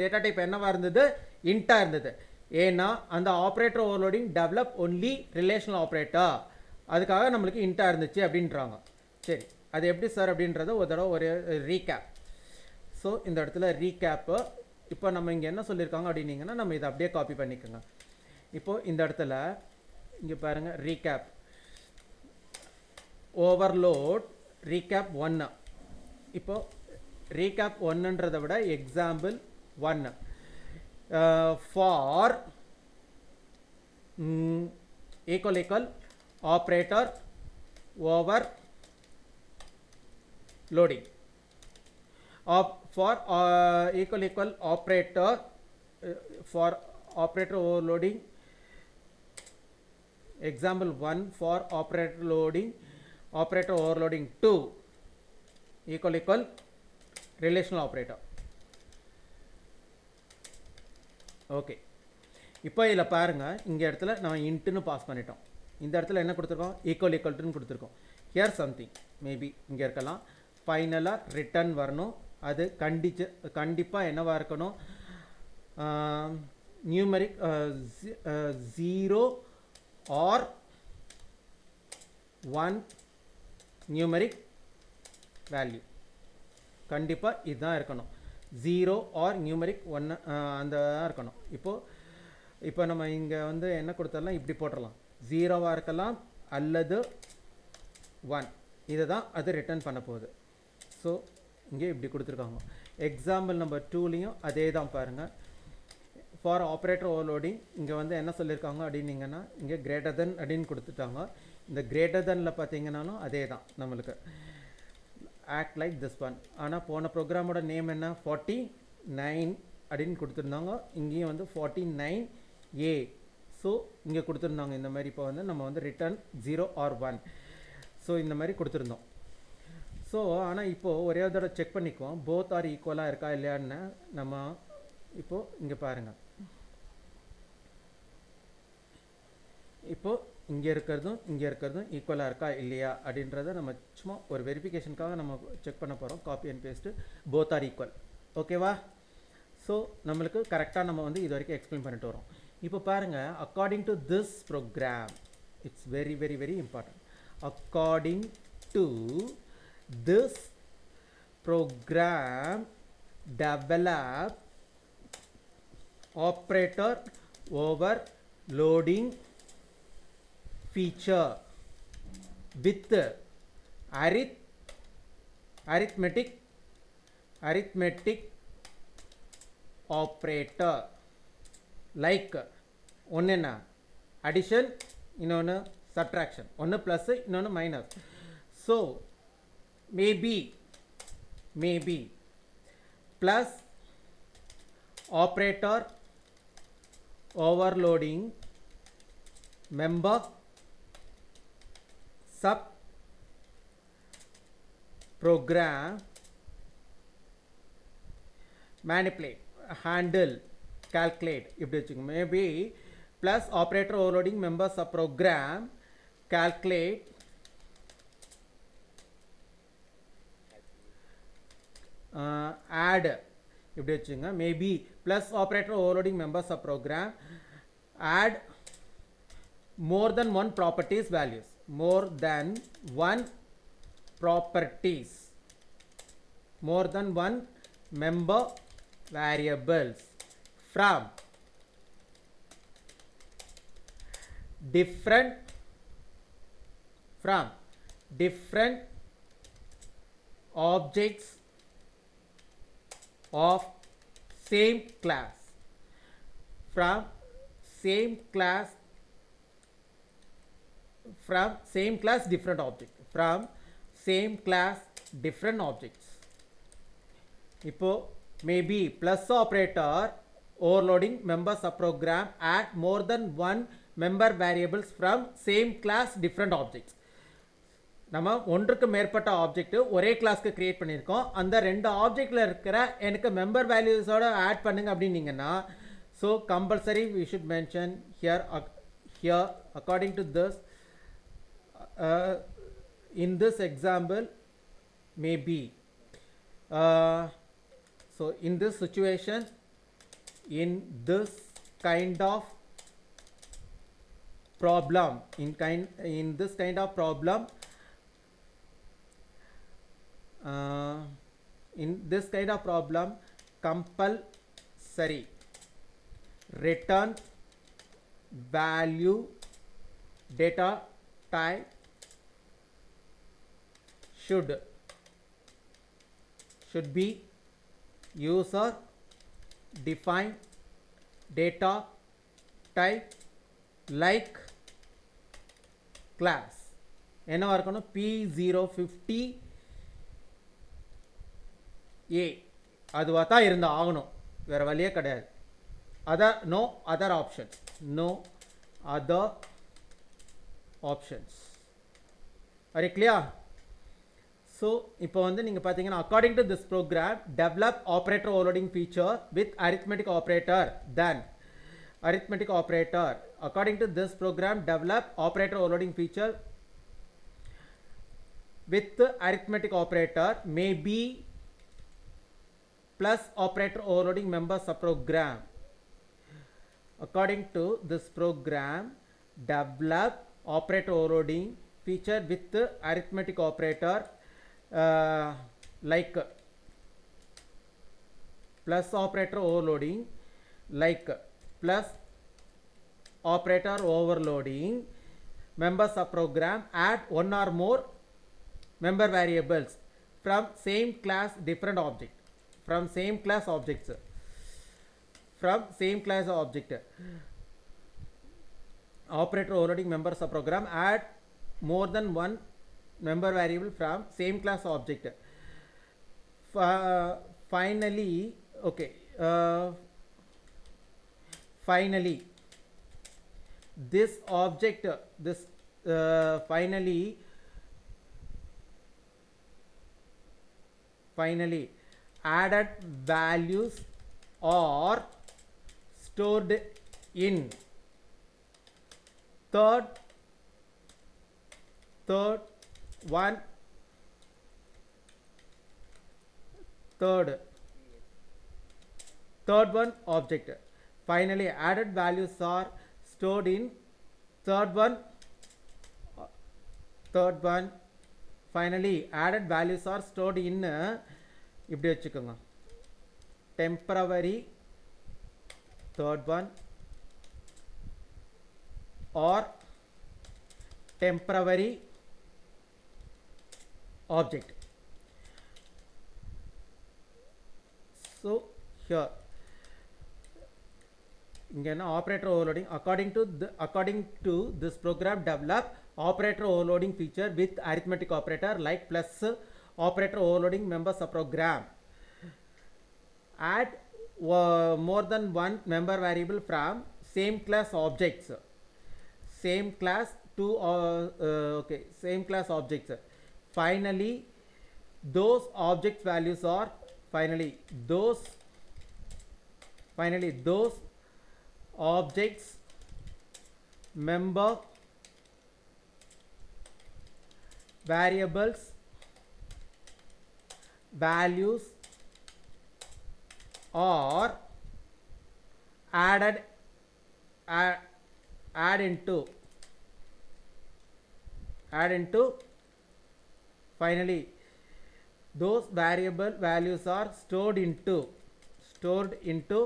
Data type என்னவா இருந்தது, இன்ட்டாக இருந்தது. ஏன்னா அந்த operator overloading develop only relational operator, அதுக்காக நம்மளுக்கு இன்ட்டாக இருந்துச்சு அப்படின்றாங்க. சரி, அது எப்படி சார் அப்படின்றத ஒரு தடவை ஒரு ரீகேப். ஸோ இந்த இடத்துல ரீகேப்பு. இப்போ நம்ம இங்கே என்ன சொல்லியிருக்காங்க அப்படின்னீங்கன்னா நம்ம இதை அப்படியே காப்பி பண்ணிக்கோங்க. இப்போது இந்த இடத்துல இங்கே பாருங்கள், ரீகேப் ஓவர்லோட் ரீகேப் 1. இப்போது ரீகேப் 1ன்றதை விட example 1 for equal operator over loading for equal operator for operator overloading. Example 1 for operator overloading 2 equal relational operator. Okay, இப்போ இதில் பாருங்கள், இங்கே இடத்துல நான் இன்ட்டுன்னு பாஸ் பண்ணிட்டோம். இந்த இடத்துல என்ன கொடுத்துருக்கோம், ஈக்குவல்ட்டுன்னு கொடுத்துருக்கோம். ஹியர் சம்திங் மேபி இங்கே இருக்கலாம். ஃபைனலாக ரிட்டர்ன் வரணும். அது கண்டிப்பாக என்னவாக இருக்கணும், நியூமரிக் 0 ஆர் 1 நியூமரிக் வேல்யூ. கண்டிப்பாக இதுதான் இருக்கணும், 0 ஆர் நியூமரிக் 1 அந்த தான் இருக்கணும். இப்போ நம்ம இங்கே வந்து என்ன கொடுத்துடலாம், இப்படி போட்டுடலாம், 0வாக இருக்கலாம் அல்லது 1. இதை தான் அது ரிட்டர்ன் பண்ண போகுது. ஸோ இங்கே இப்படி கொடுத்துருக்காங்க. எக்ஸாம்பிள் நம்பர் 2லேயும் அதே தான் பாருங்கள். ஃபார் ஆப்ரேட்டர் ஓவர்லோடிங் இங்கே வந்து என்ன சொல்லியிருக்காங்க அப்படின்னீங்கன்னா, இங்கே கிரேட்டர் தென் அப்படின்னு கொடுத்துட்டாங்க. இந்த கிரேட்டர் தெனில் பார்த்தீங்கன்னாலும் அதே தான், நம்மளுக்கு ஆக்ட் லைக் திஸ் ஒன். ஆனால் போன ப்ரோக்ராமோட நேம் என்ன, 49 அப்படின்னு கொடுத்துருந்தாங்க. இங்கேயும் வந்து 49A. ஸோ இங்கே கொடுத்துருந்தாங்க இந்த மாதிரி. இப்போ வந்து நம்ம வந்து ரிட்டர்ன் 0 ஆர் 1. ஸோ இந்த மாதிரி கொடுத்துருந்தோம். ஸோ ஆனால் இப்போது ஒரே தடவை செக் பண்ணிக்குவோம், போத் ஆர் ஈக்குவலாக இருக்கா இல்லையான்னு. நம்ம இப்போது இங்கே பாருங்கள், இப்போது இங்கே இருக்கிறதும் ஈக்குவலாக இருக்கா இல்லையா அப்படின்றத நம்ம சும்மா ஒரு வெரிஃபிகேஷனுக்காக நம்ம செக் பண்ண போகிறோம். Copy and paste, both are equal. ஓகேவா? ஸோ நம்மளுக்கு கரெக்டாக நம்ம வந்து இது வரைக்கும் எக்ஸ்பிளைன் பண்ணிட்டு வரோம். இப்போ பாருங்கள், according to this program, it's very very very important. According to this program, develop operator overloading feature with arithmetic operator like one என்ன addition, இன்னொன்று subtraction, ஒன்று ப்ளஸ் இன்னொன்று minus. So maybe plus operator overloading member sub program manipulate handle calculate இப்படி வச்சுக்கோங்க. Maybe plus operator overloading member sub program calculate add இப்படி வச்சுங்க. Maybe plus operator overloading members of program add more than one properties values, more than one properties, more than one member variables from different objects of same class, from same class different objects, from same class different objects. இப்போ maybe plus operator overloading members of program add more than one member variables from same class different objects. நம்ம ஒன்றுக்கு மேற்பட்ட object ஒரே கிளாஸ்க்கு create பண்ணியிருக்கோம். அந்த ரெண்டு ஆப்ஜெக்டில் இருக்கிற எனக்கு மெம்பர் வேல்யூஸோட ஆட் பண்ணுங்க அப்படின்னீங்கன்னா, so compulsory we should mention here according to this. in this example maybe so in this situation in this kind of problem, in this kind of problem, in this kind of problem, compulsory return value data type should be user defined data type like class. என்னவா இருக்கணும்? P050 A அதுவா தான் இருந்தா ஆகணும், வேற வழியே கிடையாது. no other options, no other options. Are you clear? So இப்போ வந்து நீங்க பாத்தீங்கன்னா, according to this program develop operator overloading feature with arithmetic operator, then arithmetic operator, according to this program develop operator overloading feature with arithmetic operator may be plus operator overloading member subprogram. According to this program develop operator overloading feature with arithmetic operator like plus operator overloading, like plus operator overloading member subprogram, add one or more member variables from same class different object, from same class objects, from same class object. Operator overloading member subprogram, add more than one member variable from same class object. Finally, okay, finally this object, this finally added values are stored in third one object. Finally added values are stored in third one. Finally added values are stored in இப்படி வச்சுக்கோங்க, temporary third one or temporary object. So here இங்க என்ன operator overloading, according to this program develop operator overloading feature with arithmetic operator like plus operator overloading member subprogram, add more than one member variable from same class objects, same class to okay, same class objects. Finally those object values are those objects member variables values are add into finally those variable values are stored into